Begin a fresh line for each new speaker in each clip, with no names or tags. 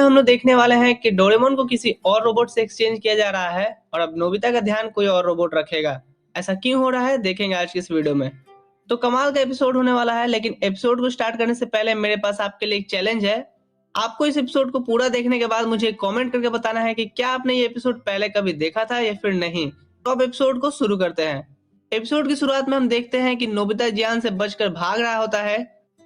हम लोग देखने वाले हैं कि डोरेमोन को किसी और रोबोट से एक्सचेंज किया जा रहा है और अब नोबिता का ध्यान कोई और रोबोट रखेगा। ऐसा क्यों हो रहा है देखेंगे आज की इस वीडियो में। तो कमाल का एपिसोड होने वाला है, लेकिन एपिसोड को स्टार्ट करने से पहले मेरे पास आपके लिए एक चैलेंज है। आपको इस एपिसोड को पूरा देखने के बाद मुझे कमेंट करके बताना है कि क्या आपने ये एपिसोड पहले कभी देखा था या फिर नहीं। तो अब एपिसोड को शुरू करते हैं। एपिसोड की शुरुआत में हम देखते हैं कि नोबिता जियान से बचकर भाग रहा होता है।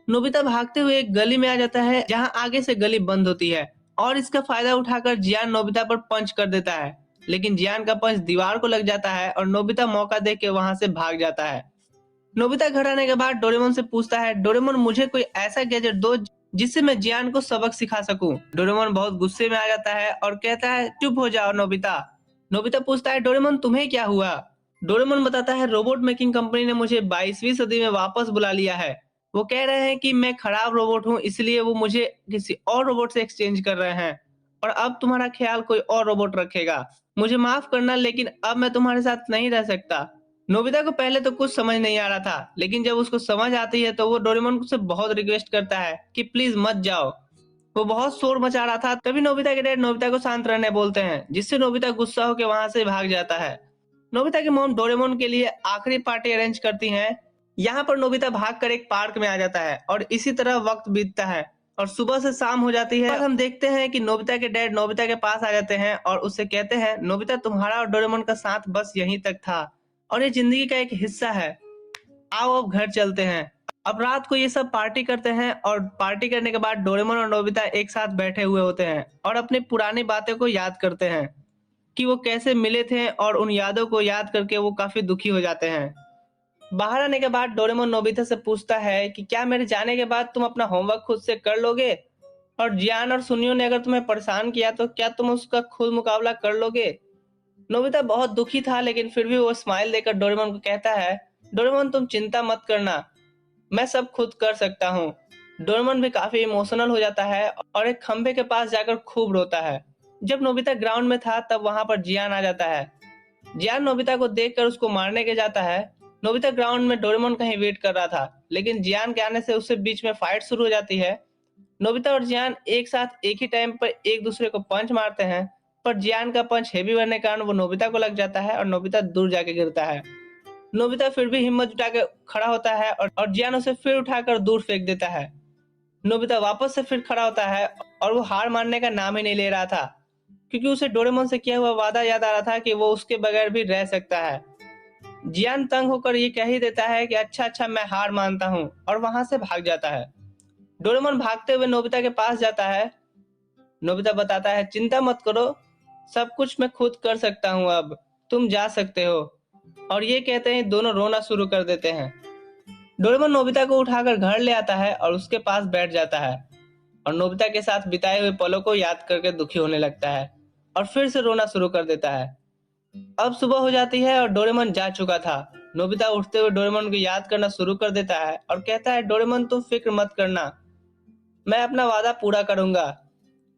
नोबिता भागते हुए एक गली में आ जाता है जहां आगे से गली बंद होती है और इसका फायदा उठाकर जियान नोबिता पर पंच कर देता है, लेकिन जियान का पंच दीवार को लग जाता है और नोबिता मौका देख के वहां से भाग जाता है। नोबिता घर आने के बाद डोरेमोन से पूछता है, डोरेमोन मुझे कोई ऐसा गैजेट दो जिससे मैं जियान को सबक सिखा सकूं। डोरेमोन बहुत गुस्से में आ जाता है और कहता है, चुप हो जाओ नोबिता। नोबिता पूछता है, डोरेमोन तुम्हें क्या हुआ। डोरेमोन बताता है, रोबोट मेकिंग कंपनी ने मुझे 22वीं सदी में वापस बुला लिया है। वो कह रहे हैं कि मैं खराब रोबोट हूँ, इसलिए वो मुझे किसी और रोबोट से एक्सचेंज कर रहे हैं और अब तुम्हारा ख्याल कोई और रोबोट रखेगा। मुझे माफ करना, लेकिन अब मैं तुम्हारे साथ नहीं रह सकता। नोबिता को पहले तो कुछ समझ नहीं आ रहा था, लेकिन जब उसको समझ आती है तो वो डोरेमोन से बहुत रिक्वेस्ट करता है कि प्लीज मत जाओ। वो बहुत शोर मचा रहा था, तभी नोबिता के डैड नोबिता को शांत रहने बोलते हैं, जिससे नोबिता गुस्सा होकर वहां से भाग जाता है। नोबिता की मॉम डोरेमोन के लिए आखिरी पार्टी अरेंज करती हैं। यहाँ पर नोबिता भागकर एक पार्क में आ जाता है और इसी तरह वक्त बीतता है और सुबह से शाम हो जाती है। और हम देखते हैं कि नोबिता के डैड नोबिता के पास आ जाते हैं और उससे कहते हैं, नोबिता तुम्हारा और डोरेमोन का साथ बस यहीं तक था और ये जिंदगी का एक हिस्सा है। आओ अब घर चलते हैं। अब रात को ये सब पार्टी करते हैं और पार्टी करने के बाद डोरेमोन और नोबिता एक साथ बैठे हुए होते हैं और अपनी पुरानी बातें को याद करते हैं कि वो कैसे मिले थे, और उन यादों को याद करके वो काफी दुखी हो जाते हैं। बाहर आने के बाद डोरेमोन नोबिता से पूछता है कि क्या मेरे जाने के बाद तुम अपना होमवर्क खुद से कर लोगे, और जियान और सुनियो ने अगर तुम्हें परेशान किया तो क्या तुम उसका खुद मुकाबला कर लोगे। नोबिता बहुत दुखी था, लेकिन फिर भी वो स्माइल देकर डोरेमोन को कहता है, डोरेमोन तुम चिंता मत करना, मैं सब खुद कर सकता हूँ। डोरेमोन भी काफी इमोशनल हो जाता है और एक खंभे के पास जाकर खूब रोता है। जब नोबिता ग्राउंड में था तब वहां पर जियान आ जाता है। जियान नोबिता को देखकर उसको मारने के जाता है। नोबिता ग्राउंड में डोरेमोन कहीं वेट कर रहा था, लेकिन जियान के आने से उससे बीच में फाइट शुरू हो जाती है। नोबिता और जियान एक साथ एक ही टाइम पर एक दूसरे को पंच मारते हैं, पर जियान का पंच हेवी बनने के कारण वो नोबिता को लग जाता है और नोबिता दूर जाके गिरता है। नोबिता फिर भी हिम्मत जुटा के खड़ा होता है और जियान उसे फिर उठाकर दूर फेंक देता है। नोबिता वापस से फिर खड़ा होता है और वो हार मानने का नाम ही नहीं ले रहा था, क्योंकि उसे डोरेमोन से किया हुआ वादा याद आ रहा था कि वो उसके बगैर भी रह सकता है। जियान तंग होकर ये कह ही देता है कि अच्छा अच्छा मैं हार मानता हूँ, और वहां से भाग जाता है। डोरेमोन भागते हुए नोबिता के पास जाता है। नोबिता बताता है, चिंता मत करो, सब कुछ मैं खुद कर सकता हूँ, अब तुम जा सकते हो। और ये कहते हैं दोनों रोना शुरू कर देते हैं। डोरेमोन नोबिता को उठाकर घर ले आता है और उसके पास बैठ जाता है और नोबिता के साथ बिताए हुए पलों को याद करके दुखी होने लगता है और फिर से रोना शुरू कर देता है। अब सुबह हो जाती है और डोरेमोन जा चुका था। नोबिता उठते हुए डोरेमोन को याद करना शुरू कर देता है और कहता है, डोरेमोन तुम फिक्र मत करना, मैं अपना वादा पूरा करूंगा।